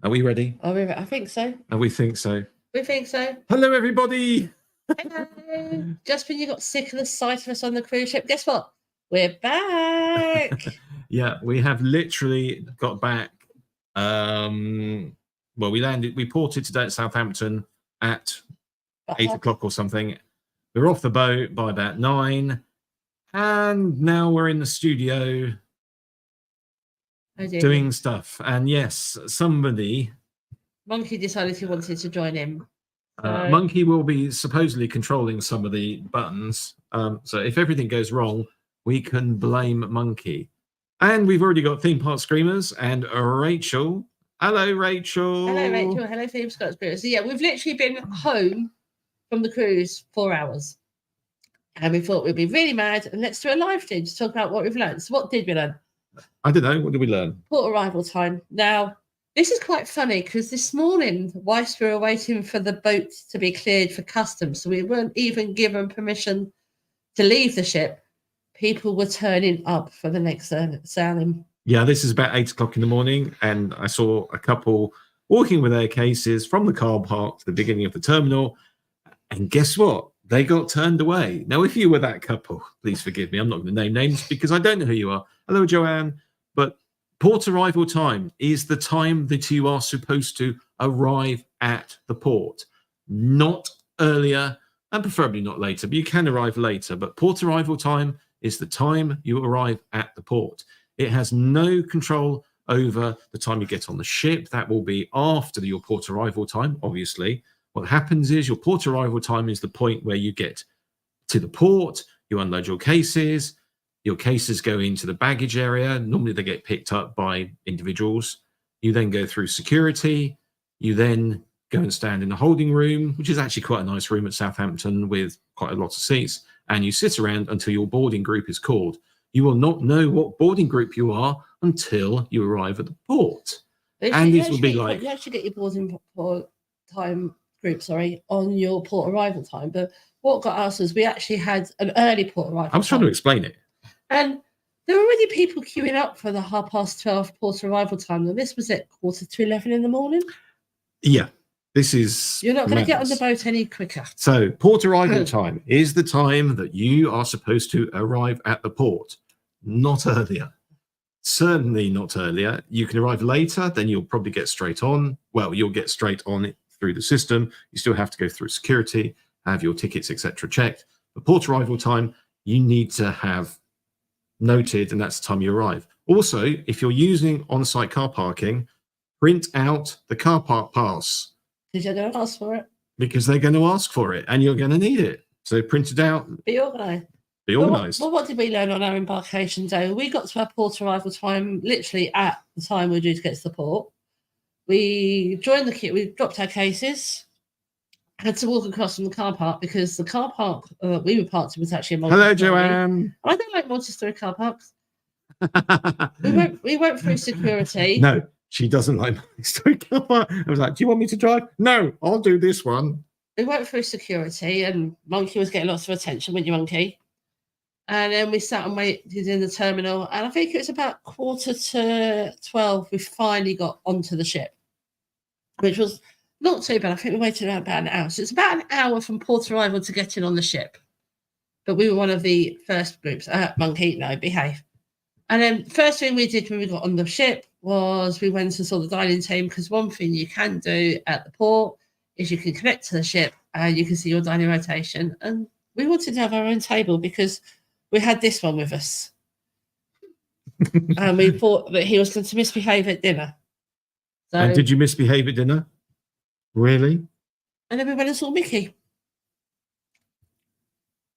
Are we ready? I think so. We think so. We think so. Hello, everybody. Hello. Just when you got sick of the sight of us on the cruise ship, guess what? We're back. Yeah, we have literally got back. Well, we ported today at Southampton at 8 o'clock or something. We were off the boat by about 9, and now we're in the studio doing stuff. And yes, somebody, Monkey, decided he wanted to join in. Monkey will be supposedly controlling some of the buttons. So if everything goes wrong, we can blame Monkey. And we've already got Theme Park Screamers and Rachel. Hello, Rachel. Hello, Rachel. Hello, Theme Park Screamers. So yeah, we've literally been home from the cruise 4 hours. And we thought we'd be really mad and let's do a live stream to talk about what we've learned. So what did we learn? I don't know. What did we learn? Port arrival time. Now, this is quite funny because this morning, whilst we were waiting for the boat to be cleared for customs, so we weren't even given permission to leave the ship, people were turning up for the next sailing. Yeah, this is about 8 o'clock in the morning, and I saw a couple walking with their cases from the car park to the beginning of the terminal, and guess what? They got turned away. Now, if you were that couple, please forgive me. I'm not going to name names because I don't know who you are. Hello, Joanne. But port arrival time is the time that you are supposed to arrive at the port, not earlier and preferably not later, but you can arrive later. But port arrival time is the time you arrive at the port. It has no control over the time you get on the ship. That will be after your port arrival time, obviously. What happens is your port arrival time is the point where you get to the port, you unload your cases go into the baggage area. Normally they get picked up by individuals. You then go through security. You then go and stand in the holding room, which is actually quite a nice room at Southampton with quite a lot of seats. And you sit around until your boarding group is called. You will not know what boarding group you are until you arrive at the port. And this will be like... You actually get your boarding time group, on your port arrival time. But what got us was we actually had an early port arrival. I was trying to explain it. And there were already people queuing up for the 12:30 port arrival time. And this was at 11:45 in the morning. Yeah, this is... You're not going to get on the boat any quicker. So port arrival time is the time that you are supposed to arrive at the port, not earlier. Certainly not earlier. You can arrive later, then you'll probably get straight on. Well, you'll get straight on it through the system. You still have to go through security, have your tickets, etc. checked. The port arrival time, you need to have noted, and that's the time you arrive. Also, if you're using on-site car parking, print out the car park pass. Because you're going to ask for it. Because they're going to ask for it, and you're going to need it. So print it out. Be organised. Be organised. Well, what did we learn on our embarkation day? We got to our port arrival time literally at the time we were due to get to the port. We joined the queue. We dropped our cases. Had to walk across from the car park because the car park we were parked in was actually a Manchester. Hello, Joanne. I don't like Manchester car parks. we went through security. No, she doesn't like Manchester car park. I was like, do you want me to drive? No, I'll do this one. We went through security and Monkey was getting lots of attention, weren't you, Monkey? And then we sat and waited in the terminal. And I think it was about 11:45 we finally got onto the ship, which was not too bad. I think we waited around about an hour. So it's about an hour from port arrival to getting on the ship. But we were one of the first groups. Monkey, no, behave. And then first thing we did when we got on the ship was we went and saw the dining team, because one thing you can do at the port is you can connect to the ship and you can see your dining rotation. And we wanted to have our own table because we had this one with us. And we thought that he was going to misbehave at dinner. So, and did you misbehave at dinner? Really? And then we went and saw Mickey.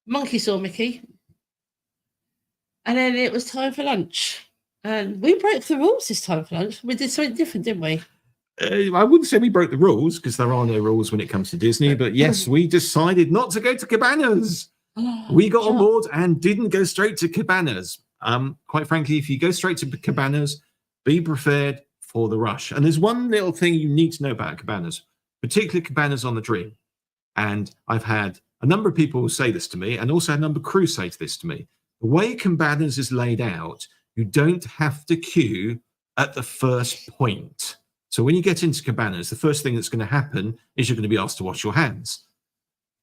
Monkey saw Mickey. And then it was time for lunch. And we broke the rules this time for lunch. We did something different, didn't we? I wouldn't say we broke the rules because there are no rules when it comes to Disney. But yes, we decided not to go to Cabanas. We got on board and didn't go straight to Cabanas. Quite frankly, if you go straight to Cabanas, be prepared for the rush. And there's one little thing you need to know about Cabanas, particularly Cabanas on the Dream. And I've had a number of people say this to me, and also a number of crew say this to me. The way Cabanas is laid out, you don't have to queue at the first point. So when you get into cabanas, the first thing that's going to happen is you're going to be asked to wash your hands.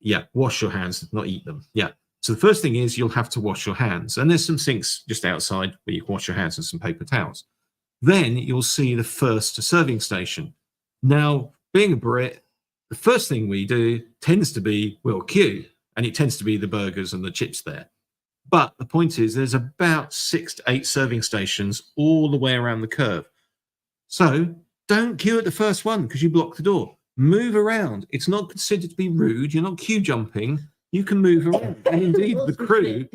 Yeah, wash your hands, not eat them. Yeah. So the first thing is you'll have to wash your hands. And there's some sinks just outside where you can wash your hands and some paper towels. Then you'll see the first serving station. Now, being a Brit, the first thing we do tends to be, we'll queue, and it tends to be the burgers and the chips there. But the point is there's about 6 to 8 serving stations all the way around the curve. So don't queue at the first one because you block the door. Move around. It's not considered to be rude. You're not queue jumping. You can move around. And indeed, the crew...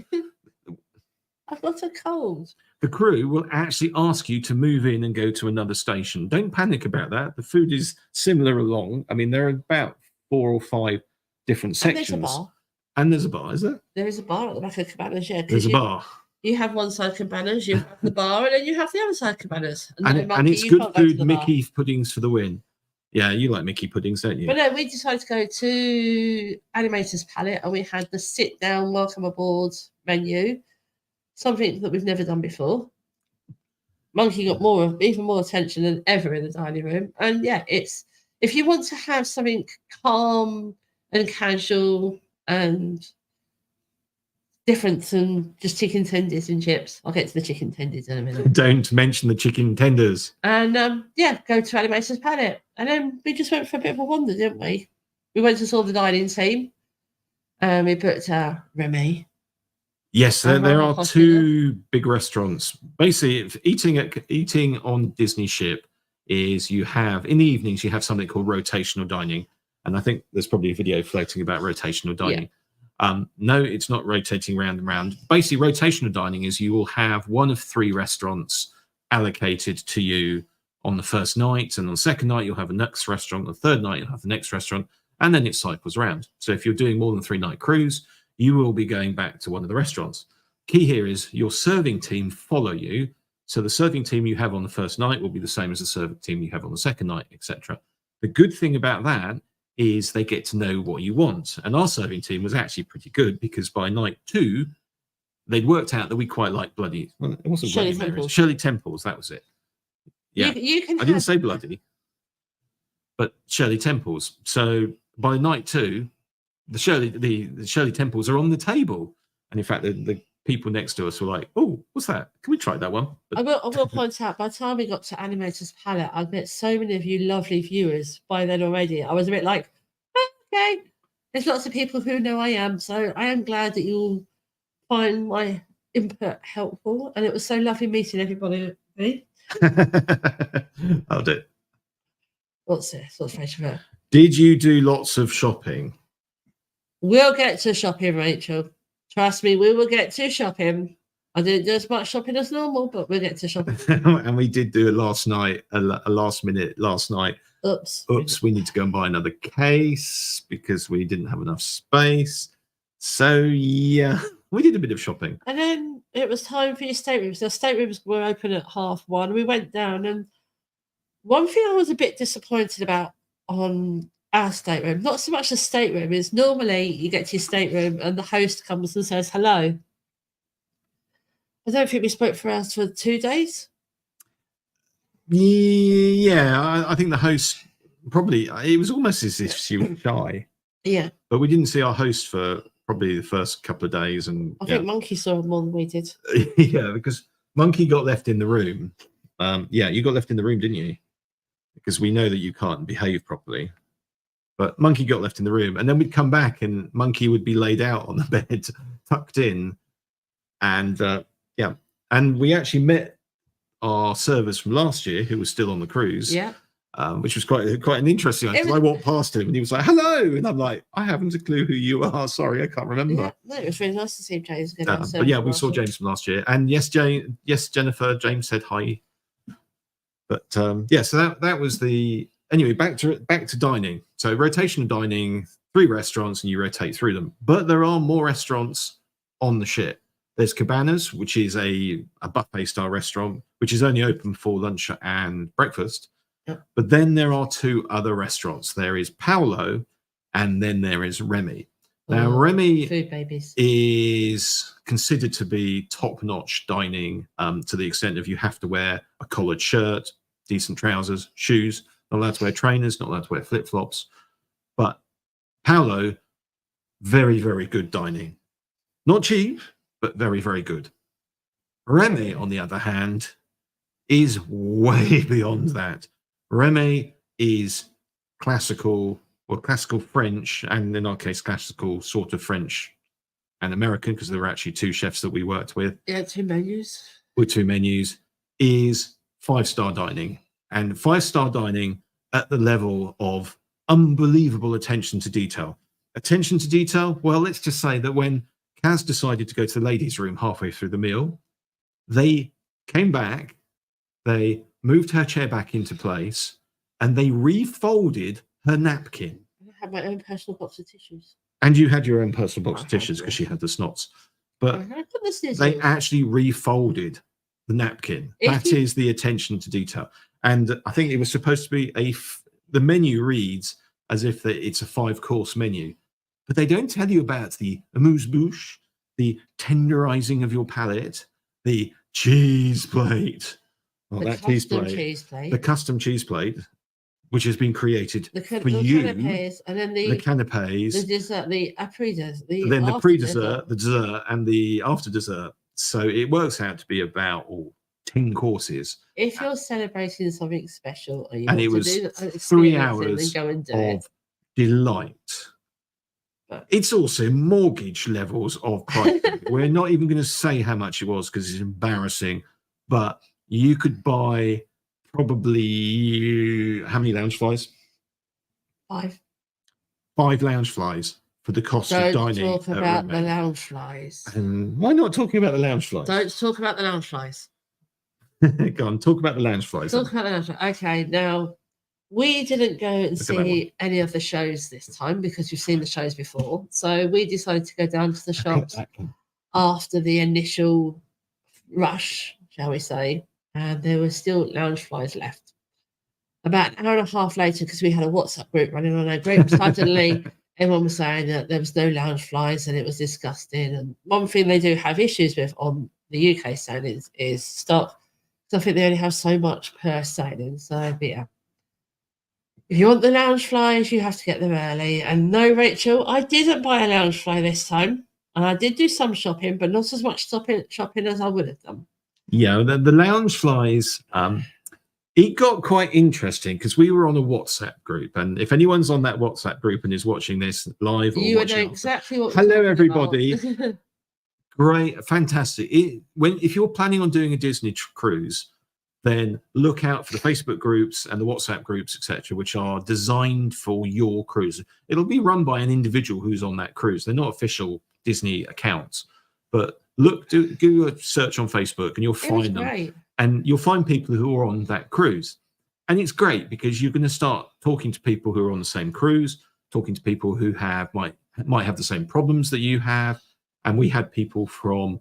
I've got a cold. The crew will actually ask you to move in and go to another station. Don't panic about that. The food is similar along. I mean, there are about 4 or 5 different sections. And there's a bar. And there's a bar, is there? There is a bar at the back of Cabanas, yeah. There's a bar. You have one side Cabanas, you have the bar, and then you have the other side Cabanas. And it's good food, Mickey puddings for the win. Yeah, you like Mickey puddings, don't you? But no, we decided to go to Animator's Palette, and we had the sit-down, welcome aboard menu, something that we've never done before. Monkey got even more attention than ever in the dining room. And yeah, it's if you want to have something calm and casual and different than just chicken tenders and chips. I'll get to the chicken tenders in a minute. Don't mention the chicken tenders. And yeah, go to Animator's Palette. And then we just went for a bit of a wander, didn't we? We went to saw the dining team. We booked Remy. Yes, there are 2 big restaurants. Basically, eating on Disney Ship is you have, in the evenings, you have something called rotational dining. And I think there's probably a video floating about rotational dining. Yeah. No, it's not rotating round and round. Basically, rotational dining is you will have one of 3 restaurants allocated to you on the first night. And on the second night, you'll have a next restaurant. On the third night, you'll have the next restaurant. And then it cycles around. So if you're doing more than 3-night cruise, you will be going back to one of the restaurants. Key here is your serving team follow you. So the serving team you have on the first night will be the same as the serving team you have on the second night, etc. The good thing about that is they get to know what you want. And our serving team was actually pretty good because by night 2, they'd worked out that we quite like bloody... Well, it wasn't Shirley bloody Temples. Shirley Temples, that was it. Yeah, I didn't say bloody, but Shirley Temples. So by night 2, the Shirley Temples are on the table. And in fact, the people next to us were like, oh, what's that? Can we try that one? But... I will point out, by the time we got to Animator's Palette, I've met so many of you lovely viewers by then already. I was a bit like, okay, there's lots of people who know I am. So I am glad that you'll find my input helpful. And it was so lovely meeting everybody. I'll do it. What's this? What's Facebook? Did you do lots of shopping? We'll get to shopping, Rachel. Trust me, we will get to shopping. I didn't do as much shopping as normal, but we'll get to shopping. And we did do it last night, a last minute last night. Oops, we need to go and buy another case because we didn't have enough space. So yeah, we did a bit of shopping. And then it was time for your staterooms. The staterooms were open at 1:30. We went down, and one thing I was a bit disappointed about on our stateroom, not so much the stateroom, is normally you get to your stateroom and the host comes and says hello. I don't think we spoke for us for 2 days. Yeah, I think the host probably, it was almost as if she was shy. Yeah. But we didn't see our host for probably the first couple of days. And I think Monkey saw more than we did. Yeah, because Monkey got left in the room. Yeah, you got left in the room, didn't you? Because we know that you can't behave properly. But Monkey got left in the room, and then we'd come back and Monkey would be laid out on the bed, tucked in. And yeah, and we actually met our servers from last year who was still on the cruise. Yeah. Which was quite an interesting one, because I walked past him and he was like, hello. And I'm like, I haven't a clue who you are. Sorry, I can't remember. Yeah, no, it was really nice to see James again. But yeah, we saw James from last year. And yes, Jennifer, James said hi. But yeah, so that was the... Anyway, back to dining. So rotational dining, 3 restaurants, and you rotate through them. But there are more restaurants on the ship. There's Cabanas, which is a buffet-style restaurant, which is only open for lunch and breakfast. Yep. But then there are 2 other restaurants. There is Paolo, and then there is Remy. Now, Remy food babies is considered to be top-notch dining to the extent of you have to wear a collared shirt. decent trousers, shoes, not allowed to wear trainers, not allowed to wear flip-flops. But Paolo, very, very good dining. Not cheap, but very, very good. Remy, on the other hand, is way beyond that. Remy is classical French, and in our case, classical sort of French and American, because there were actually 2 chefs that we worked with. Yeah, 2 menus. With 2 menus, is 5-star dining. And 5-star dining at the level of unbelievable attention to detail. Attention to detail, well, let's just say that when Kaz decided to go to the ladies' room halfway through the meal, they came back, they moved her chair back into place, and they refolded her napkin. I had my own personal box of tissues. And you had your own personal box of tissues because she had the snots. But they actually refolded the napkin. That is the attention to detail. And I think it was supposed to be the menu reads as if it's a 5-course menu. But they don't tell you about the amuse-bouche, the tenderizing of your palate, the cheese plate. Oh, the that cheese plate. The custom cheese plate, which has been created for you. Canapes, and then the canapes. The dessert, the après-dessert. Then the pre-dessert, the dessert, and the after-dessert. So it works out to be about 10 courses. If you're celebrating something special, and it was 3 hours of delight. But it's also mortgage levels of pricing. We're not even going to say how much it was because it's embarrassing. But you could buy probably how many lounge flies? 5. 5 lounge flies for the cost of dining. Don't talk about the lounge flies. And why not talking about the lounge flies? Don't talk about the lounge flies. Go on, talk about the lounge flies. Talk about the lounge flies. Okay, now we didn't go and see any of the shows this time because you've seen the shows before. So we decided to go down to the shops after the initial rush, shall we say, and there were still lounge flies left. About an hour and a half later, because we had a WhatsApp group running on our group, suddenly everyone was saying that there was no lounge flies and it was disgusting. And one thing they do have issues with on the UK sailing is stock. So I think they only have so much per sailing. So, but yeah. If you want the lounge flies, you have to get them early. And no, Rachel, I didn't buy a lounge fly this time. And I did do some shopping, but not as much shopping as I would have done. Yeah, the lounge flies, it got quite interesting because we were on a WhatsApp group. And if anyone's on that WhatsApp group and is watching this live, you would know exactly what. Hello, everybody. Great, fantastic. If you're planning on doing a Disney cruise, then look out for the Facebook groups and the WhatsApp groups, etc., which are designed for your cruise. It'll be run by an individual who's on that cruise. They're not official Disney accounts, but do a search on Facebook and you'll find them. Great. And you'll find people who are on that cruise. And it's great because you're going to start talking to people who are on the same cruise, talking to people who might have the same problems that you have. And we had people from,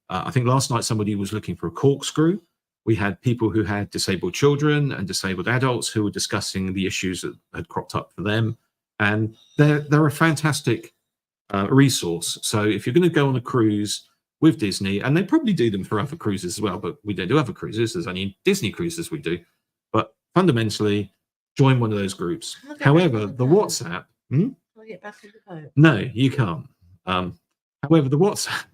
I think last night somebody was looking for a corkscrew. We had people who had disabled children and disabled adults who were discussing the issues that had cropped up for them. And they're a fantastic resource. So if you're going to go on a cruise with Disney, and they probably do them for other cruises as well, but we don't do other cruises. There's only Disney cruises we do. But fundamentally, join one of those groups. However, the WhatsApp... Can I get back in the boat? No, you can't. However, the WhatsApp,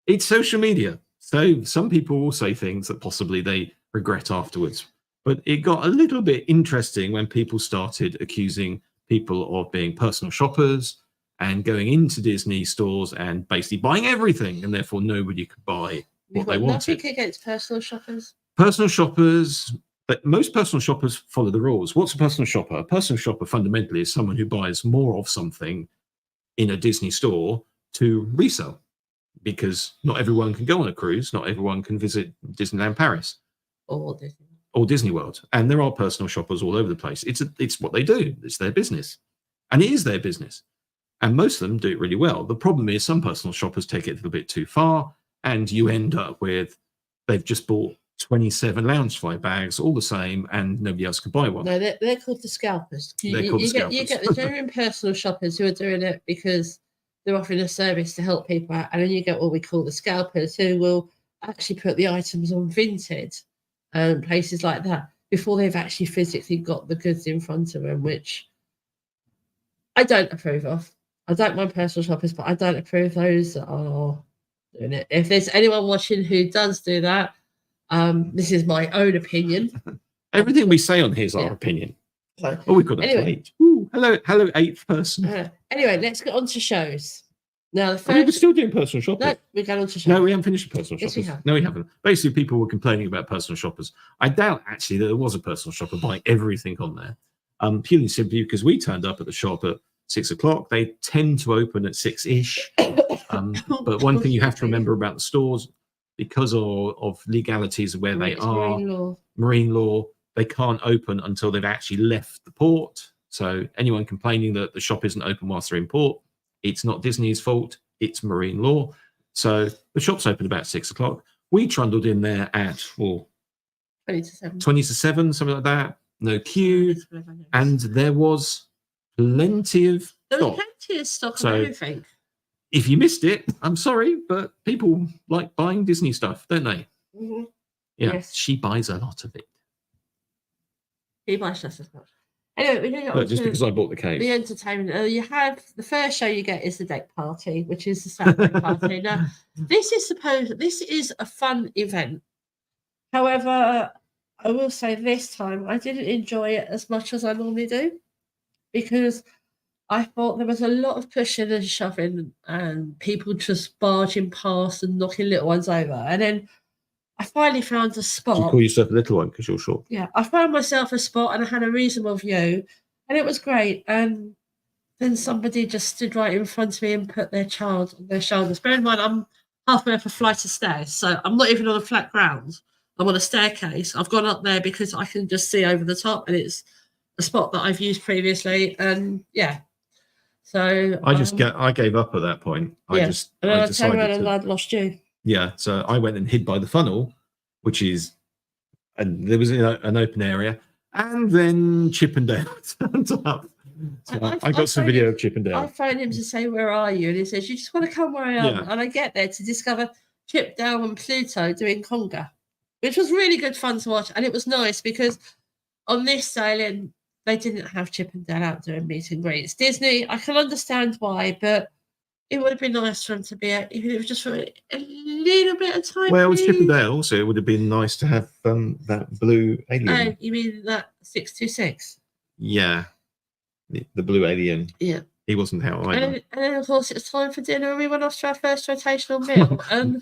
it's social media. So some people will say things that possibly they regret afterwards. But it got a little bit interesting when people started accusing people of being personal shoppers and going into Disney stores and basically buying everything, and therefore nobody could buy what they wanted. Nothing against personal shoppers. Personal shoppers, but most personal shoppers follow the rules. What's a personal shopper? A personal shopper fundamentally is someone who buys more of something in a Disney store to resell, because not everyone can go on a cruise, not everyone can visit Disneyland Paris or Disney World, and there are personal shoppers all over the place. It's what they do. It's their business, and it is their business. And most of them do it really well. The problem is some personal shoppers take it a little bit too far, and you end up with they've just bought 27 lounge fly bags, all the same, and nobody else could buy one. No, they're called the scalpers. You get the genuine personal shoppers who are doing it because they're offering a service to help people out, and then you get what we call the scalpers who will actually put the items on Vinted and places like that. before they've actually physically got the goods in front of them, which I don't approve of. I don't mind personal shoppers, but I don't approve those that are doing it. If there's anyone watching who does do that, this is my own opinion. Everything we say on here is our Yeah. opinion. So, Oh, we've got that anyway. late. Ooh, hello, eighth person. Anyway, let's get on to shows. Now, the I mean, we're first. still doing personal shopping. No, we're going on to shows. No, we haven't finished the personal Yes, shoppers. we have. No, we haven't. Basically, people were complaining about personal shoppers. I doubt actually that there was a personal shopper buying everything on there. Purely and simply because we turned up at the shop at 6 o'clock. They tend to open at 6-ish. But one thing you have to remember about the stores, because of legalities of where they are, marine law, they can't open until they've actually left the port. So anyone complaining that the shop isn't open whilst they're in port, it's not Disney's fault, it's marine law. So the shop's open about 6 o'clock. We trundled in there at 20 to 7, something like that. No queue, and there was plenty of stock. There was plenty of stock of everything. If you missed it, I'm sorry, but people like buying Disney stuff, don't they? Mm-hmm. Yeah, yes. She buys a lot of it. He buys just as much. Anyway, just because I bought the cake. The entertainment. You have the first show you get is the deck party, which is the Saturday party. Now, this is a fun event. However, I will say this time I didn't enjoy it as much as I normally do, because I thought there was a lot of pushing and shoving and people just barging past and knocking little ones over. And then I finally found a spot. Do you call yourself a little one because you're short? Yeah, I found myself a spot and I had a reasonable view, and it was great. And then somebody just stood right in front of me and put their child on their shoulders. Bear in mind, I'm halfway up a flight of stairs, so I'm not even on a flat ground. I'm on a staircase. I've gone up there because I can just see over the top, and it's a spot that I've used previously. And yeah, so I gave up at that point. Yeah. I decided turned around and I'd lost you. Yeah, so I went and hid by the funnel, and there was an open area, and then Chip and Dale turned up. So I got some video of Chip and Dale. I phoned him to say, "Where are you?" And he says, "You just want to come where I am." Yeah. And I get there to discover Chip, Dale, and Pluto doing conga, which was really good fun to watch. And it was nice because on this sailing, they didn't have Chip and Dale out doing meet and greets. Disney, I can understand why, but it would have been nice for them to be out, even if it was just for a little bit of time. Well, with Chip and Dale, also, it would have been nice to have that blue alien. Oh, you mean that 626? Yeah, the blue alien. Yeah. He wasn't out either. And then, of course, it's time for dinner, and we went off to our first rotational meal. And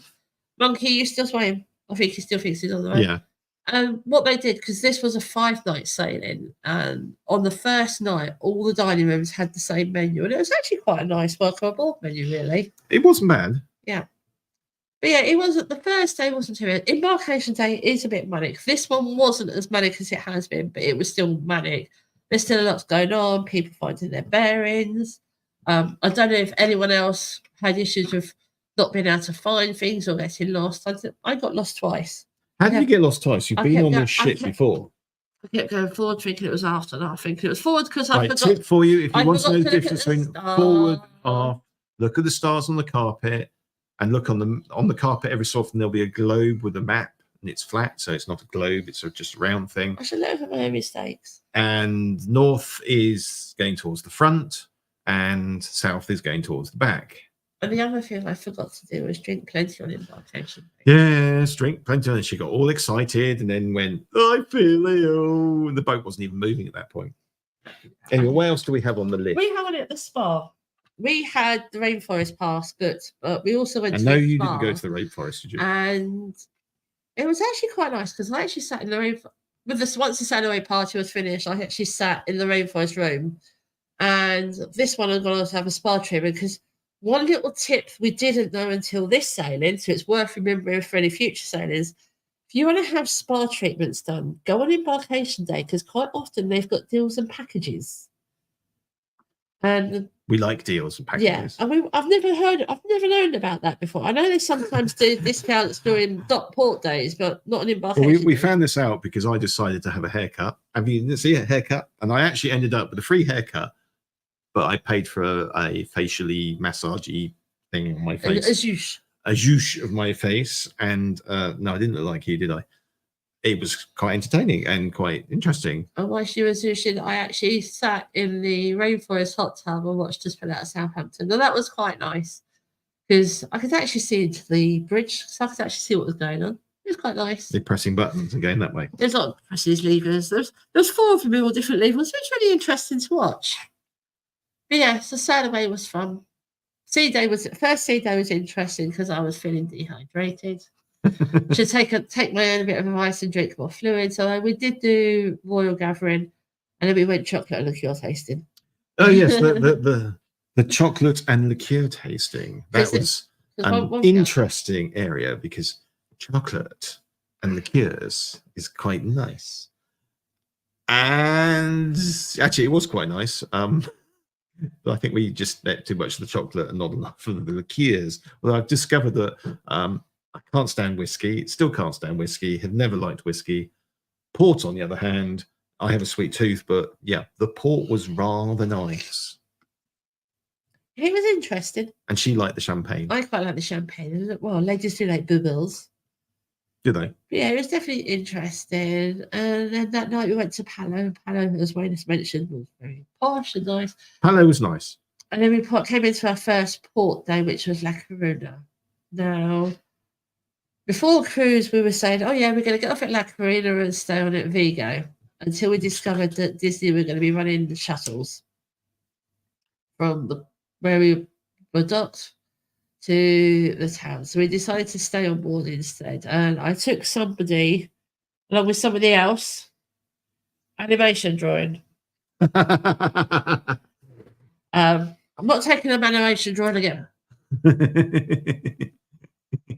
Monkey, you still swim. I think he still thinks he's on the way. Yeah. And what they did, because this was a 5-night sailing, and on the first night, all the dining rooms had the same menu, and it was actually quite a nice welcome aboard menu, really. It wasn't bad. Yeah. But yeah, it wasn't. The first day wasn't too bad. Embarkation day is a bit manic. This one wasn't as manic as it has been, but it was still manic. There's still a lot going on, people finding their bearings. I don't know if anyone else had issues with not being able to find things or getting lost. I got lost twice. How did you get lost twice? You've been on this ship before. I kept going forward, thinking it was after, and I think it was forward because I forgot. Tip for you, if you want to know the difference between forward, aft, look at the stars on the carpet, and look on the carpet every so often there'll be a globe with a map, and it's flat, so it's not a globe, it's just a round thing. I should learn from my own mistakes. And north is going towards the front, and south is going towards the back. And the other thing I forgot to do was drink plenty on embarkation. Yes, drink plenty. And she got all excited and then went, I feel ill. And the boat wasn't even moving at that point. Anyway, what else do we have on the list? We have it at the spa. We had the rainforest pass, but we also went to the spa. No, you didn't go to the rainforest, did you? And it was actually quite nice because I actually sat in the rainforest. Once the Saturday party was finished, I actually sat in the rainforest room. And this one I'm going to have a spa treatment because one little tip we didn't know until this sailing, so it's worth remembering for any future sailors. If you want to have spa treatments done, go on embarkation day because quite often they've got deals and packages. And we like deals and packages. Yeah, I've never known about that before. I know they sometimes do discounts during dock port days, but not an embarkation. Well, we found this out because I decided to have a haircut. Have you seen a haircut? And I actually ended up with a free haircut. But I paid for a facially massagey thing on my face. A zhoosh. A zhoosh of my face. And no, I didn't look like you, did I? it was quite entertaining and quite interesting. And whilst you were sushing, I actually sat in the rainforest hot tub and watched us pull out of Southampton. Now that was quite nice because I could actually see into the bridge, so I could actually see what was going on. It was quite nice. They're pressing buttons and going that way. There's not pressing these levers. There's 4 of them in all different levels. It was really interesting to watch. But yeah, so sail away was fun. First sea day was interesting because I was feeling dehydrated. Should take my own bit of advice and drink more fluid. So we did do royal gathering, and then we went chocolate and liqueur tasting. Oh yes, the chocolate and liqueur tasting. That was an interesting area because chocolate and liqueurs is quite nice, and actually it was quite nice. But I think we just ate too much of the chocolate and not enough of the liqueurs. Well, I've discovered that I can't stand whiskey. Still can't stand whiskey. Have never liked whiskey. Port, on the other hand, I have a sweet tooth, but yeah, the port was rather nice. It was interesting. And she liked the champagne. I quite like the champagne. Well, ladies do like bubbles. Do they? Yeah, it was definitely interesting. And then that night we went to Palo. Palo, as Wayne mentioned, was very posh and nice. Palo was nice. And then we came into our first port day, which was La Coruna. Now, before the cruise, we were saying, oh, yeah, we're going to get off at La Coruna and stay on at Vigo until we discovered that Disney were going to be running the shuttles from where we were docked to the town. So we decided to stay on board instead. And I took somebody, along with somebody else, animation drawing. I'm not taking an animation drawing again.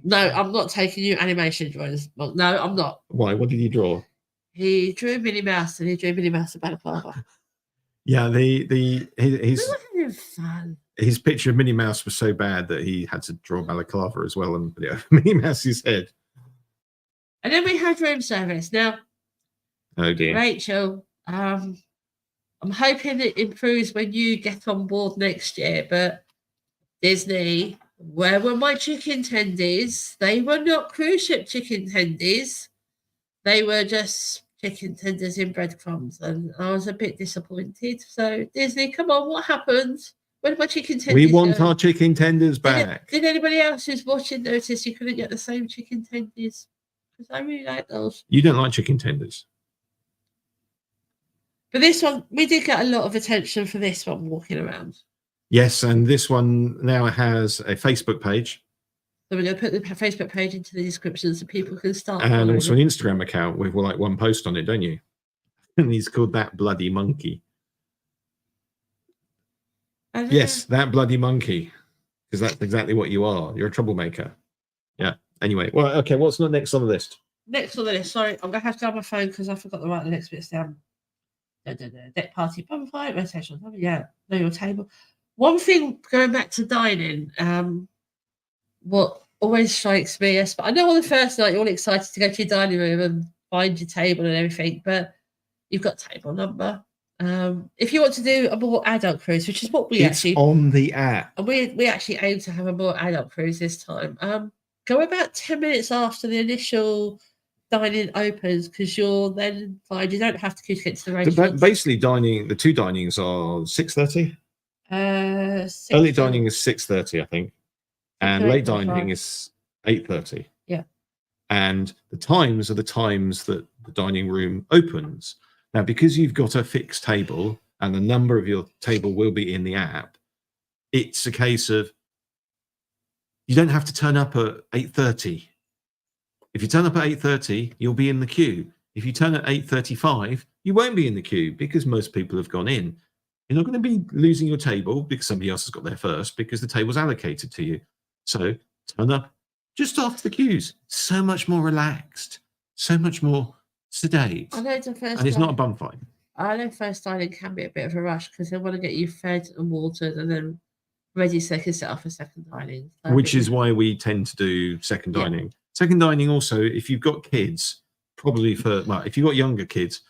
No, I'm not taking you animation drawings. Well, no, I'm not. Why? What did he draw? He drew Minnie Mouse and he drew Minnie Mouse and Balaclava. Yeah, his picture of Minnie Mouse was so bad that he had to draw Balaclava as well and put it over Minnie Mouse's head. And then we had room service. Now, oh dear, Rachel, I'm hoping it improves when you get on board next year. But Disney, where were my chicken tendies? They were not cruise ship chicken tendies. They were just chicken tenders in breadcrumbs, and I was a bit disappointed. So Disney, come on, what happened? Where did my chicken tenders We want our chicken tenders back. Did anybody else who's watching notice you couldn't get the same chicken tenders? Because I really like those. You don't like chicken tenders. But this one, we did get a lot of attention for this one walking around. Yes, and this one now has a Facebook page. So we're going to put the Facebook page into the description so people can start. And also an Instagram account with like one post on it, don't you? And he's called That Bloody Monkey. Yes, That Bloody Monkey. Because that's exactly what you are. You're a troublemaker. Yeah. Anyway, well, okay, what's next on the list? Next on the list, sorry, I'm going to have to grab my phone because I forgot to write the next bits down. Deck party, bonfire, rotation. Yeah, know your table. One thing, going back to dining, what always strikes me, but I know on the first night you're all excited to go to your dining room and find your table and everything, but you've got table number. If you want to do a more adult cruise, which is what it's on the app, and we actually aim to have a more adult cruise this time. Go about 10 minutes after the initial dining opens, because you'll then find you don't have to queue to get to the restaurant. Basically, the two dinings are 6:30. Early dining is 6:30, I think, and late dining is 8:30. Yeah, and the times are the times that the dining room opens. Now, because you've got a fixed table and the number of your table will be in the app, it's a case of you don't have to turn up at 8:30. If you turn up at 8:30, you'll be in the queue. If you turn at 8:35, you won't be in the queue because most people have gone in. You're not going to be losing your table because somebody else has got there first because the table's allocated to you. So turn up just after the queues. So much more relaxed, so much more sedate. I know it's and it's not a bum fight. I know first dining can be a bit of a rush because they want to get you fed and watered and then ready so they can set up for second dining. So which is why we tend to do second dining. Second dining also, if you've got kids, probably if you've got younger kids,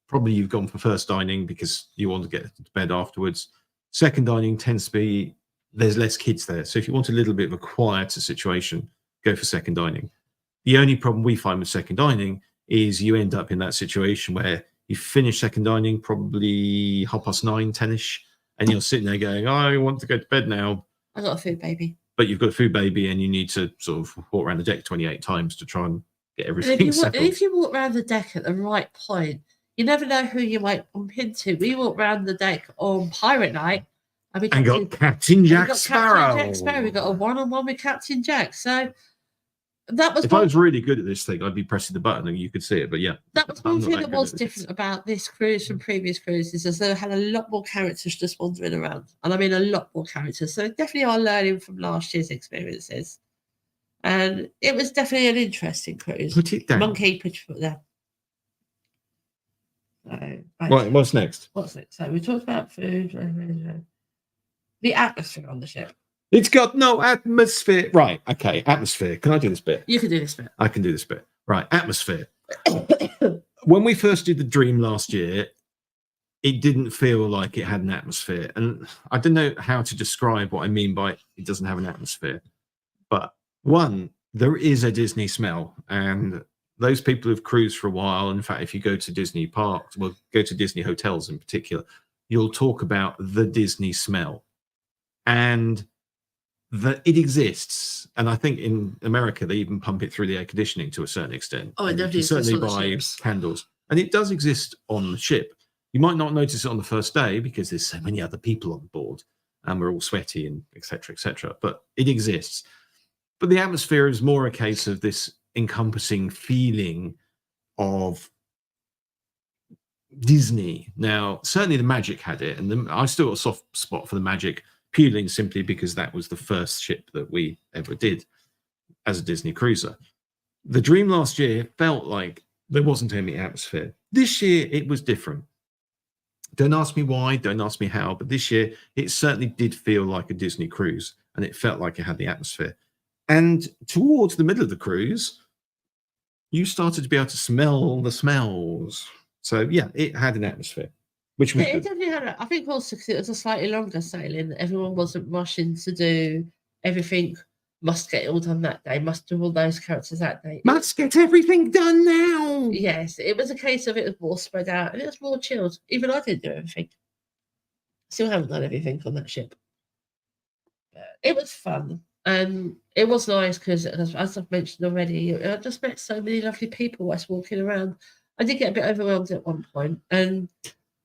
probably you've gone for first dining because you want to get to bed afterwards. Second dining tends to be, there's less kids there. So if you want a little bit of a quieter situation, go for second dining. The only problem we find with second dining is you end up in that situation where you finish second dining probably 9:30, 10ish, and you're sitting there going, I want to go to bed now. I got a food baby. But you've got a food baby and you need to sort of walk around the deck 28 times to try and get everything settled. If you walk around the deck at the right point, you never know who you might bump into. We walked around the deck on Pirate Night and got Captain Jack Sparrow. We got a one-on-one with Captain Jack. So that was. If I was really good at this thing, I'd be pressing the button and you could see it. But yeah, that was one thing that was different about this cruise from previous cruises, is they had a lot more characters just wandering around, and I mean a lot more characters. So definitely are learning from last year's experiences, and it was definitely an interesting cruise. Put it down. Monkey, put your foot down. So, right, what's next? What's next? So we talked about food, the atmosphere on the ship. It's got no atmosphere. Right, okay, atmosphere. Can I do this bit? You can do this bit. I can do this bit. Right, atmosphere. When we first did the Dream last year, it didn't feel like it had an atmosphere. And I don't know how to describe what I mean by it doesn't have an atmosphere. But one, there is a Disney smell. And those people who've cruised for a while, in fact, if you go to Disney parks, well, go to Disney hotels in particular, you'll talk about the Disney smell. And that it exists, and I think in America they even pump it through the air conditioning to a certain extent. Oh, it definitely certainly buy candles, and it does exist on the ship. You might not notice it on the first day because there's so many other people on board, and we're all sweaty and etc., etc. But it exists. But the atmosphere is more a case of this encompassing feeling of Disney. Now, certainly the Magic had it, and I still got a soft spot for the Magic. Purely simply because that was the first ship that we ever did as a Disney cruiser. The Dream last year felt like there wasn't any atmosphere. This year, it was different. Don't ask me why, don't ask me how, but this year, it certainly did feel like a Disney cruise, and it felt like it had the atmosphere. And towards the middle of the cruise, you started to be able to smell the smells. So, yeah, it had an atmosphere. Which it definitely had. I think also because it was a slightly longer sailing, everyone wasn't rushing to do everything. Must get it all done that day. Must do all those characters that day. Must get everything done now. Yes, it was a case of it was more spread out and it was more chilled. Even I didn't do everything. Still haven't done everything on that ship. But it was fun and it was nice because, as I've mentioned already, I just met so many lovely people whilst walking around. I did get a bit overwhelmed at one point and.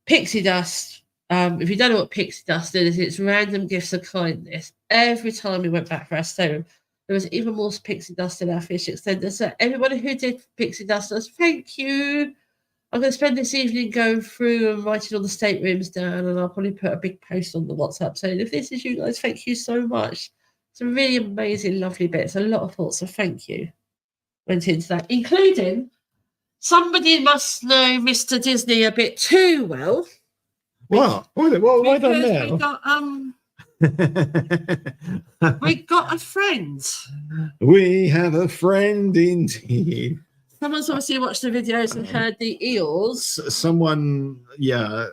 Pixie dust. If you don't know what pixie dust is, it's random gifts of kindness. Every time we went back for our stone, there was even more pixie dust in our fish extender. So everybody who did pixie dust, thank you. I'm going to spend this evening going through and writing all the staterooms down, and I'll probably put a big post on the WhatsApp saying, if this is you guys, thank you so much. Some really amazing, lovely bits. A lot of thoughts of thank you went into that, including... Somebody must know Mr. Disney a bit too well. What? Why don't we got a friend. We have a friend indeed. Someone's obviously watched the videos and heard the eels. Someone, yeah,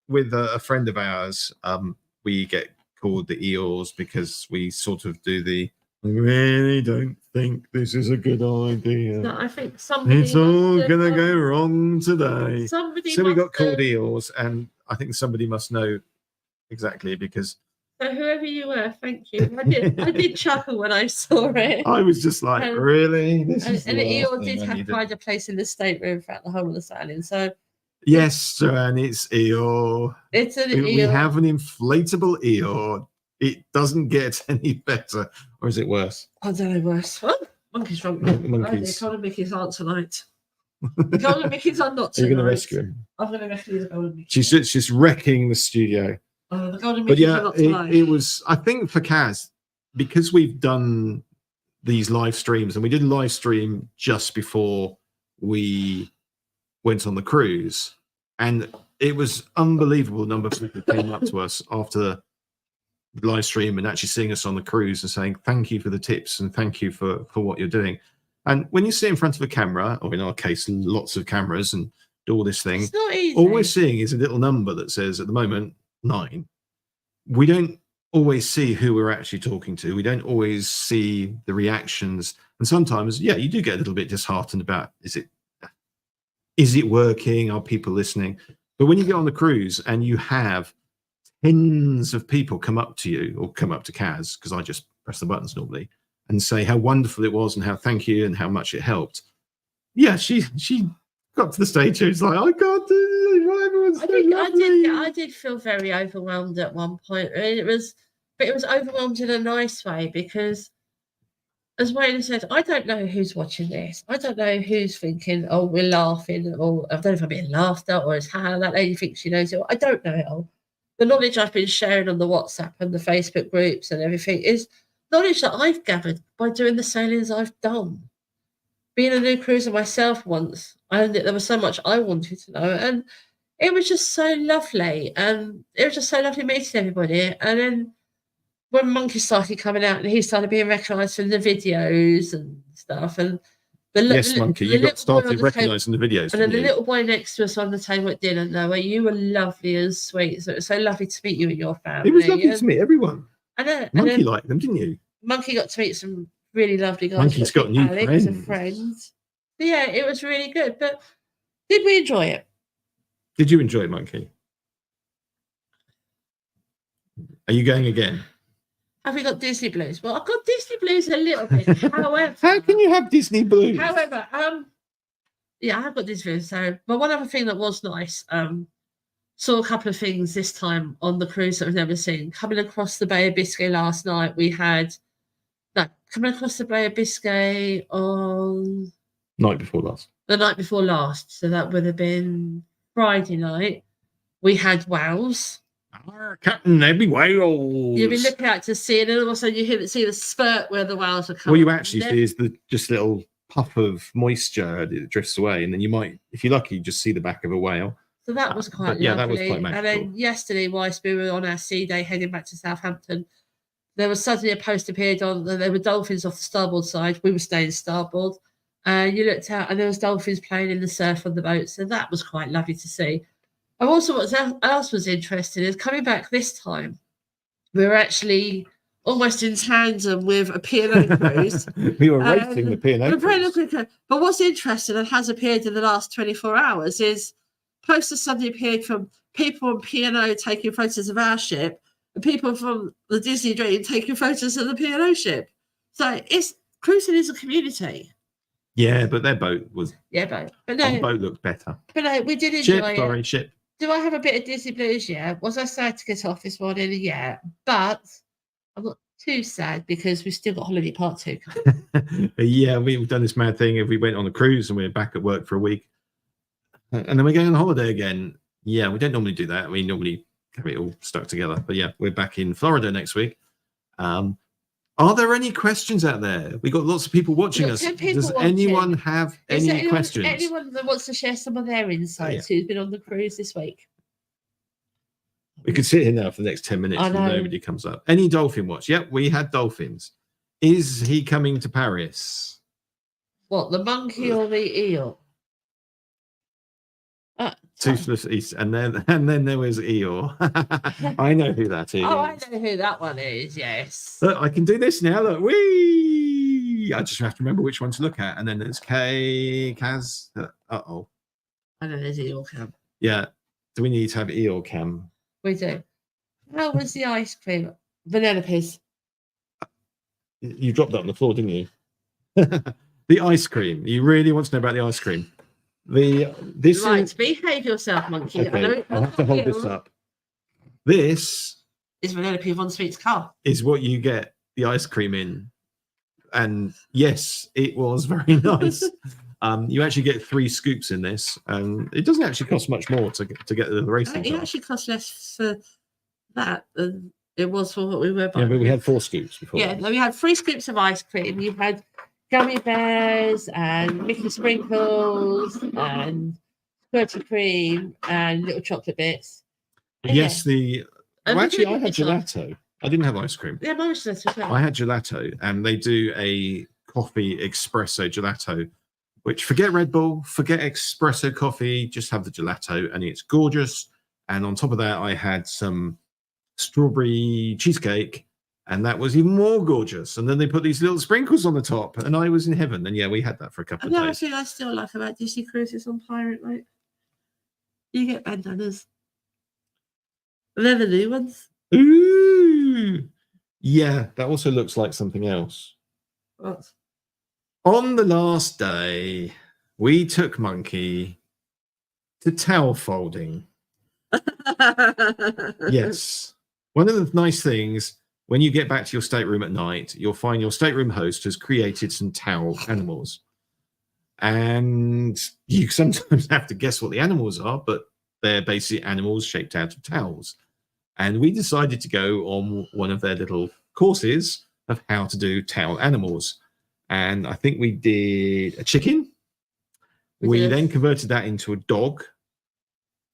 with a friend of ours, we get called the eels because we sort of do the I really don't think this is a good idea. No, I think somebody. It's all gonna go wrong today. Somebody. So we got called eels, and I think somebody must know exactly because. So whoever you were, thank you. I did chuckle when I saw it. I was just like, really? This is and the eel did have pride of place in the stateroom throughout the whole of the sailing. So. Yes, Joanne, it's eel. It's an eel. We have an inflatable eel. It doesn't get any better, or is it worse? I don't know, worse. What? Monkey's drunk. Monkeys. Golden Mickey's aren't tonight. The Golden Mickey's are not tonight. You're going to rescue him. I'm going to rescue the Golden Mickey. She's wrecking the studio. The Golden Mickey's are not tonight. It was, I think for Kaz, because we've done these live streams, and we did a live stream just before we went on the cruise, and it was unbelievable number of people came up to us after live stream and actually seeing us on the cruise and saying thank you for the tips and thank you for what you're doing. And when you sit in front of a camera, or in our case lots of cameras, and do all this thing, it's not easy. All we're seeing is a little number that says at the moment 9. We don't always see who we're actually talking to. We don't always see the reactions, and sometimes you do get a little bit disheartened about, is it is it working? Are people listening? But when you get on the cruise and you have tens of people come up to you or come up to Kaz, because I just press the buttons normally, and say how wonderful it was and how thank you and how much it helped. Yeah, she got to the stage. She was like, I can't do it. Everyone's so lovely. I did feel very overwhelmed at one point. I mean, it was overwhelmed in a nice way because, as Wayne said, I don't know who's watching this. I don't know who's thinking, oh, we're laughing, or I don't know if I'm being laughed at, or it's how that lady thinks she knows it. I don't know it all. The knowledge I've been sharing on the WhatsApp and the Facebook groups and everything is knowledge that I've gathered by doing the sailings I've done. Being a new cruiser myself once, there was so much I wanted to know, and it was just so lovely. And it was just so lovely meeting everybody. And then when Monkey started coming out and he started being recognised from the videos and stuff, and Monkey, you got started recognising the videos. And then the little boy next to us on the table at dinner, Noah, you were lovely and sweet. So it was so lovely to meet you and your family. It was lovely to meet everyone. Monkey liked them, didn't you? Monkey got to meet some really lovely guys. Monkey's got new friends. But yeah, it was really good. But did we enjoy it? Did you enjoy it, Monkey? Are you going again? Have we got Disney blues? Well, I've got Disney blues a little bit. However, how can you have Disney blues? However, yeah, I have got Disney blues. So, but one other thing that was nice, saw a couple of things this time on the cruise that I've never seen. Coming across the Bay of Biscay last night, coming across the Bay of Biscay on the night before last. So that would have been Friday night. We had wows. Captain Every Whales. You'll be looking out to sea, and then all of a sudden you see the spurt where the whales are coming. What you actually see is the just little puff of moisture that drifts away, and then you might, if you're lucky, just see the back of a whale. So that was quite lovely. Yeah, that was quite magical. And then yesterday, whilst we were on our sea day heading back to Southampton, there was suddenly a post appeared on, and there were dolphins off the starboard side. We were staying starboard, and you looked out, and there was dolphins playing in the surf on the boat. So that was quite lovely to see. And also, what else was interesting is coming back this time, we were actually almost in tandem with a P&O cruise. We were racing the P&O cruise. But what's interesting and has appeared in the last 24 hours is posters suddenly appeared from people on P&O taking photos of our ship and people from the Disney Dream taking photos of the P&O ship. So cruising is a community. Yeah, but their boat was... Yeah, but no. Our boat looked better. But no, we did enjoy it. Ship. Do I have a bit of Disney blues? Yeah. Was I sad to get off this morning? Yeah. But I'm not too sad because we've still got holiday part 2 coming. Yeah, we've done this mad thing. If we went on a cruise and we're back at work for a week, and then we're going on holiday again. Yeah, we don't normally do that. We normally have it all stuck together. But yeah, we're back in Florida next week. Are there any questions out there? We've got lots of people watching us. Does anyone have any questions? Anyone that wants to share some of their insights who's been on the cruise this week? We could sit here now for the next 10 minutes and nobody comes up. Any dolphin watch? Yep, we had dolphins. Is he coming to Paris? What, the monkey or the eel? Toothless East, and then there was Eeyore. I know who that is. Oh, I know who that one is. Yes. Look, I can do this now. Look, wee! I just have to remember which one to look at, and then there's Kaz. Uh-oh. I know there's Eeyore Cam. Yeah. Do we need to have Eeyore Cam? We do. How was the ice cream? Vanilla piece. You dropped that on the floor, didn't you? The ice cream. You really want to know about the ice cream? Behave yourself, monkey. Okay, I'll have to hold this up. This is Vanilla Von Sweet's car. Is what you get the ice cream in. And yes, it was very nice. You actually get 3 scoops in this, and it doesn't actually cost much more to get the racing car. It actually cost less for that than it was for what we were buying. Yeah, but we had 4 scoops before. Yeah, no, we had 3 scoops of ice cream. You had gummy bears and Mickey sprinkles and squirty cream and little chocolate bits. Yes, I had gelato. I didn't have ice cream. Yeah, mine was gelato as well. I had gelato, and they do a coffee espresso gelato, which forget Red Bull, forget espresso coffee, just have the gelato, and it's gorgeous. And on top of that, I had some strawberry cheesecake And that was even more gorgeous. And then they put these little sprinkles on the top, and I was in heaven. And yeah, we had that for a couple of Another days. thing I still like about Disney cruises on Pirate Night, you get bandanas. They're the new ones. Ooh, yeah, that also looks like something else. What? On the last day, we took Monkey to towel folding. Yes. One of the nice things, when you get back to your stateroom at night, you'll find your stateroom host has created some towel animals. And you sometimes have to guess what the animals are, but they're basically animals shaped out of towels. And we decided to go on one of their little courses of how to do towel animals. And I think we did a chicken. We then converted that into a dog.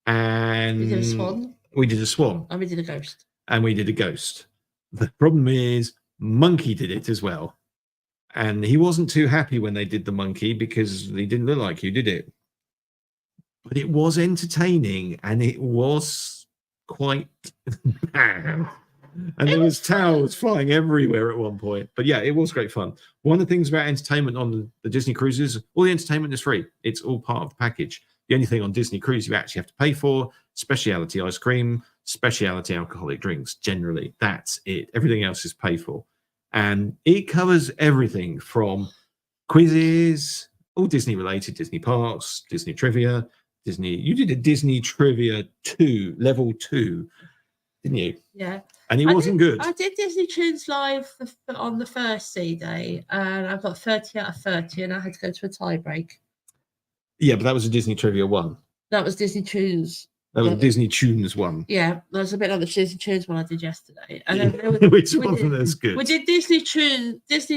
And we did a swan. We did a swan. And we did a ghost. And we did a ghost. The problem is Monkey did it as well. And he wasn't too happy when they did the monkey because he didn't look like you, did it? But it was entertaining and it was quite bad. And there was towels flying everywhere at one point. But yeah, it was great fun. One of the things about entertainment on the Disney cruises, all the entertainment is free. It's all part of the package. The only thing on Disney cruise you actually have to pay for, specialty ice cream, specialty alcoholic drinks, generally. That's it. Everything else is paid for. And it covers everything from quizzes, all Disney related, Disney parks, Disney trivia, Disney. You did a Disney trivia 2, level 2, didn't you? Yeah. And it wasn't good. I did Disney Tunes Live on the first C day, and I got 30 out of 30, and I had to go to a tie break. Yeah, but that was a Disney Trivia 1. That was Disney Tunes. That was Disney Tunes 1. Yeah, that was a bit like the Disney Tunes one I did yesterday. And then which wasn't as good. We did Disney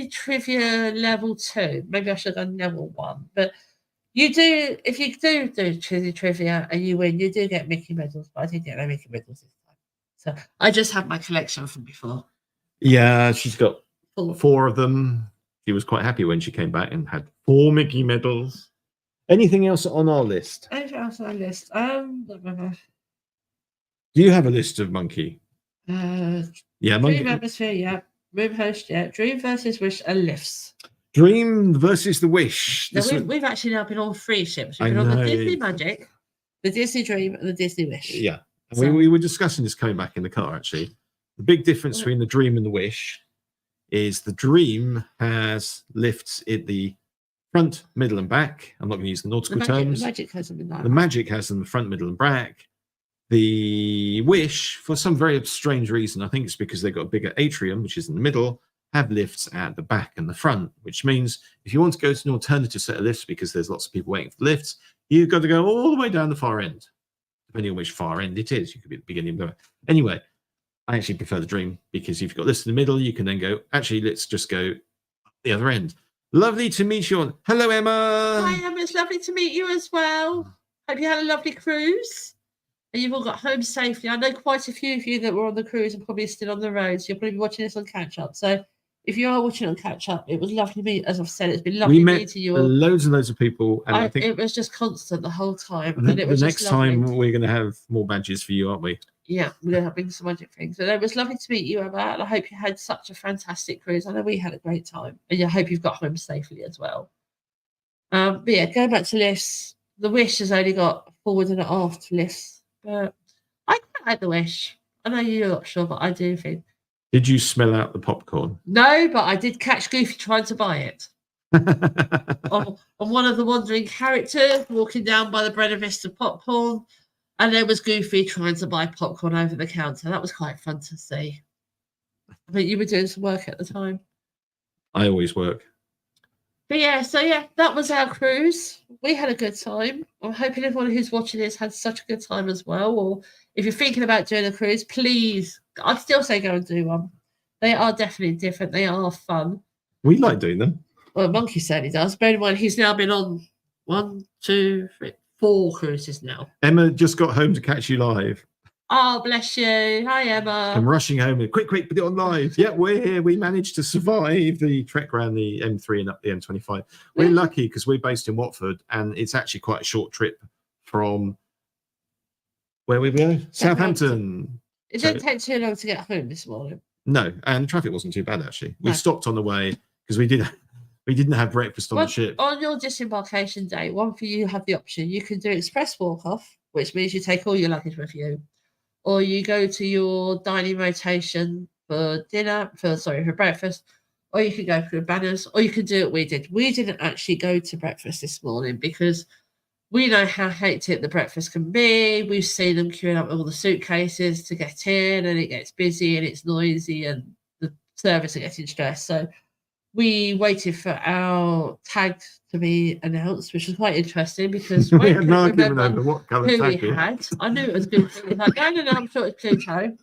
Trivia level 2. Maybe I should have done level 1. But you do, if you do Disney Trivia and you win, you do get Mickey medals. But I didn't get no Mickey medals this time. So I just have my collection from before. Yeah, she's got 4 of them. She was quite happy when she came back and had 4 Mickey medals. Anything else on our list? Anything else on our list? Do you have a list of Monkey? Yeah, Monkey. Dream Atmosphere, yeah. Room Host, yeah. Dream versus Wish and Lifts. Dream versus the Wish. Now, we've actually now been on 3 ships. We've been on the Disney Magic, the Disney Dream, and the Disney Wish. Yeah. So, we were discussing this coming back in the car, actually. The big difference between the Dream and the Wish is the Dream has lifts at the front, middle, and back. I'm not going to use the nautical terms. The Magic has them in that. The Magic has them front, middle, and back. The Wish, for some very strange reason, I think it's because they've got a bigger atrium, which is in the middle, have lifts at the back and the front, which means if you want to go to an alternative set of lifts because there's lots of people waiting for the lifts, you've got to go all the way down the far end. Depending on which far end it is, you could be at the beginning of it. Anyway, I actually prefer the Dream because if you've got this in the middle, you can then go, actually, let's just go the other end. Lovely to meet you. Hello, Emma. Hi, Emma. It's lovely to meet you as well. Hope you had a lovely cruise and you've all got home safely. I know quite a few of you that were on the cruise and probably still on the road, so you'll probably be watching this on catch up. So if you are watching on catch up, it was lovely to meet. As I've said, it's been lovely meeting you all. Loads and loads of people, and I think it was just constant the whole time. And it was the next time we're going to have more badges for you, aren't we? Yeah, we're going to bring some magic things. But it was lovely to meet you, Emma, and I hope you had such a fantastic cruise. I know we had a great time, and I hope you've got home safely as well. But yeah, going back to lifts, the Wish has only got forward and aft lifts, but I quite like the Wish. I know you're not sure, but I do think. Did you smell out the popcorn? No, but I did catch Goofy trying to buy it. on one of the wandering characters walking down by the Buena Vista popcorn. And there was Goofy trying to buy popcorn over the counter. That was quite fun to see. I think you were doing some work at the time. I always work. But yeah, so yeah, that was our cruise. We had a good time. I'm hoping everyone who's watching this had such a good time as well. Or if you're thinking about doing a cruise, please, I'd still say go and do one. They are definitely different. They are fun. We like doing them. Well, Monkey certainly does. Bear in mind, he's now been on 1, 2, 3, 4 cruises now. Emma just got home to catch you live. Oh, bless you. Hi, Emma. I'm rushing home and quick, put it on live. Yeah, we're here. We managed to survive the trek around the M3 and up the M25. We're lucky because we're based in Watford and it's actually quite a short trip from where we go? Southampton. It didn't take too long to get home this morning. No, and traffic wasn't too bad actually. We No. stopped on the way because we didn't have breakfast on the ship. On your disembarkation day, one for you have the option. You can do express walk off, which means you take all your luggage with you, or you go to your dining rotation for breakfast, or you can go through banners, or you can do what we did. We didn't actually go to breakfast this morning because we know how hectic the breakfast can be. We've seen them queuing up with all the suitcases to get in, and it gets busy and it's noisy, and the servers are getting stressed. So we waited for our tag to be announced, which was quite interesting because We Wayne had no couldn't argument over what colour who we tag we had. had. I knew it was good. He was like, no, I'm sure it's Pluto.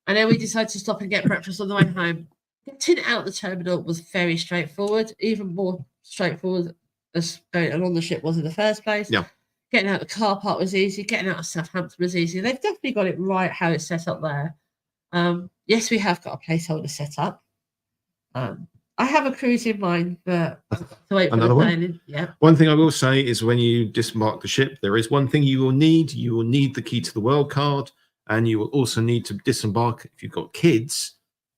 And then we decided to stop and get breakfast on the way home. Getting out the terminal was very straightforward, even more straightforward as going along the ship was in the first place. Yeah. Getting out the car park was easy. Getting out of Southampton was easy. They've definitely got it right how it's set up there. Yes, we have got a placeholder set up. I have a cruise in mind, but to wait for Another the one? planning. Yeah. One thing I will say is when you disembark the ship, there is one thing you will need. You will need the key to the world card, and you will also need to disembark. If you've got kids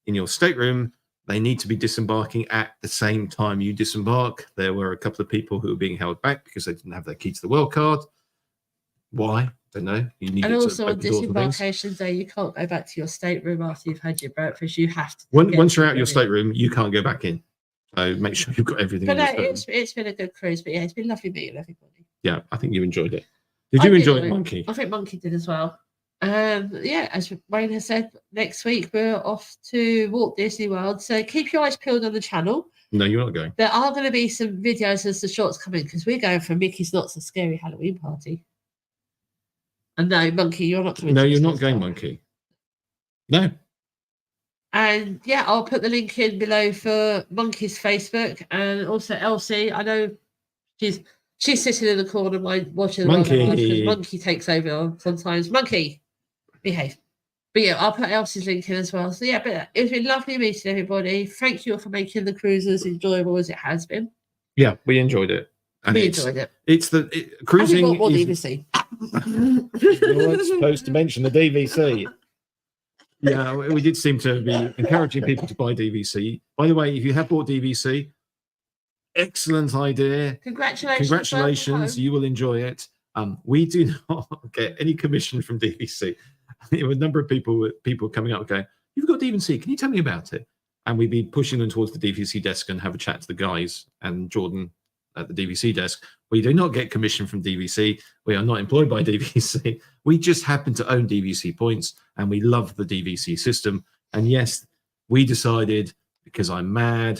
in your stateroom, they need to be disembarking at the same time you disembark. There were a couple of people who were being held back because they didn't have their key to the world card. Why? Don't know. You need And to also on open doors and things. disembarkation day, you can't go back to your stateroom after you've had your breakfast. You have to. Once you're out your stateroom, you can't go back in. So make sure you've got everything. But in no, your stateroom. it's been a good cruise. But yeah, it's been lovely meeting everybody. Yeah, I think you enjoyed it. Did you enjoy it, Monkey? I think Monkey did as well. Yeah, as Wayne has said, next week we're off to Walt Disney World. So keep your eyes peeled on the channel. No, you're not going. There are going to be some videos as the shorts come in because we're going for Mickey's Not So Scary Halloween Party. And no, Monkey, you're not coming. No, you're not going, Monkey. No. And yeah, I'll put the link in below for Monkey's Facebook and also Elsie. I know she's sitting in the corner watching the Monkey. because Monkey takes over sometimes. Monkey, behave. But yeah, I'll put Elsie's link in as well. So yeah, but it's been lovely meeting everybody. Thank you all for making the cruise as enjoyable as it has been. Yeah, we enjoyed it. And we enjoyed it. It's cruising. And we bought more DVC. You weren't supposed to mention the DVC. Yeah, we did seem to be encouraging people to buy DVC. By the way, if you have bought DVC, excellent idea. Congratulations. You will enjoy it. We do not get any commission from DVC. There were a number of people coming up going, "You've got DVC. Can you tell me about it?" And we'd be pushing them towards the DVC desk and have a chat to the guys and Jordan at the DVC desk. We do not get commission from DVC. We are not employed by DVC. We just happen to own DVC points and we love the DVC system. And yes, we decided, because I'm mad,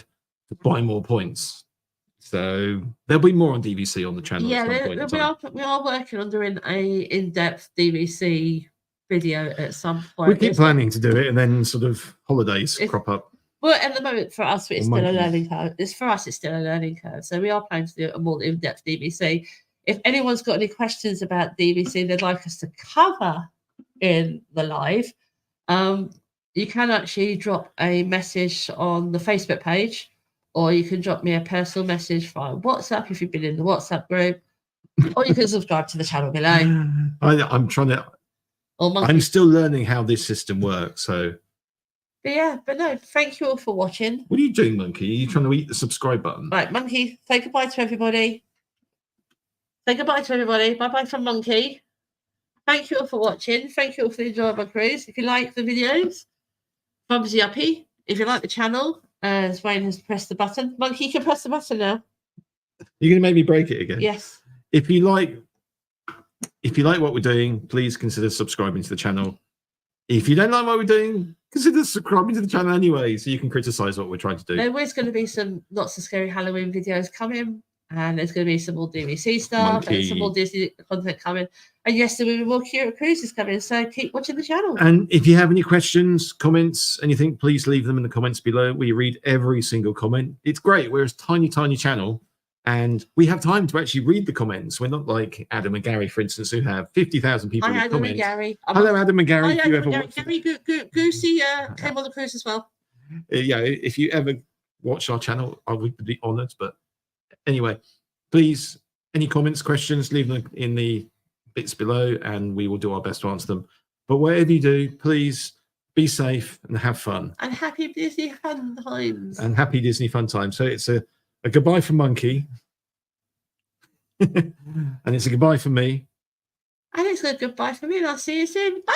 to buy more points. So there'll be more on DVC on the channel. Yeah, at some point in time. we are working on doing a in-depth DVC video at some point. We keep planning to do it, and then sort of holidays crop up. Well, at the moment, for us, it's still a learning curve. It's still a learning curve. So we are planning to do a more in-depth DVC. If anyone's got any questions about DVC they'd like us to cover in the live, you can actually drop a message on the Facebook page, or you can drop me a personal message via WhatsApp if you've been in the WhatsApp group, or you can subscribe to the channel below. I'm trying to. I'm still learning how this system works, so. But no, thank you all for watching. What are you doing, Monkey? Are you trying to eat the subscribe button? Right, Monkey, say goodbye to everybody. Say goodbye to everybody. Bye-bye from Monkey. Thank you all for watching. Thank you all for the enjoyable cruise. If you like the videos, thumbsy uppy. If you like the channel, as Wayne has pressed the button. Monkey, you can press the button now. You're going to make me break it again? Yes. If you like what we're doing, please consider subscribing to the channel. If you don't like what we're doing, consider subscribing to the channel anyway, so you can criticize what we're trying to do. There is going to be some Not So Scary Halloween videos coming, and there's going to be some more DVC stuff and some more Disney content coming. And yes, there will be more cute cruises coming, so keep watching the channel. And if you have any questions, comments, anything, please leave them in the comments below. We read every single comment. It's great. We're a tiny, tiny channel, and we have time to actually read the comments. We're not like Adam and Gary, for instance, who have 50,000 people Hi, in Adam comments. and Gary. Hello, Adam and Gary. Hi, Adam and Gary. Goosey came on the cruise as well. Yeah, if you ever watch our channel, I would be honoured. But anyway, please, any comments, questions, leave them in the bits below, and we will do our best to answer them. But whatever you do, please be safe and have fun. And happy Disney fun times. And happy Disney fun time. So it's a goodbye from Monkey. And it's a goodbye from me. And it's a goodbye from me, and I'll see you soon. Bye.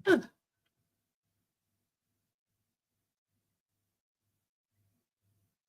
Oh.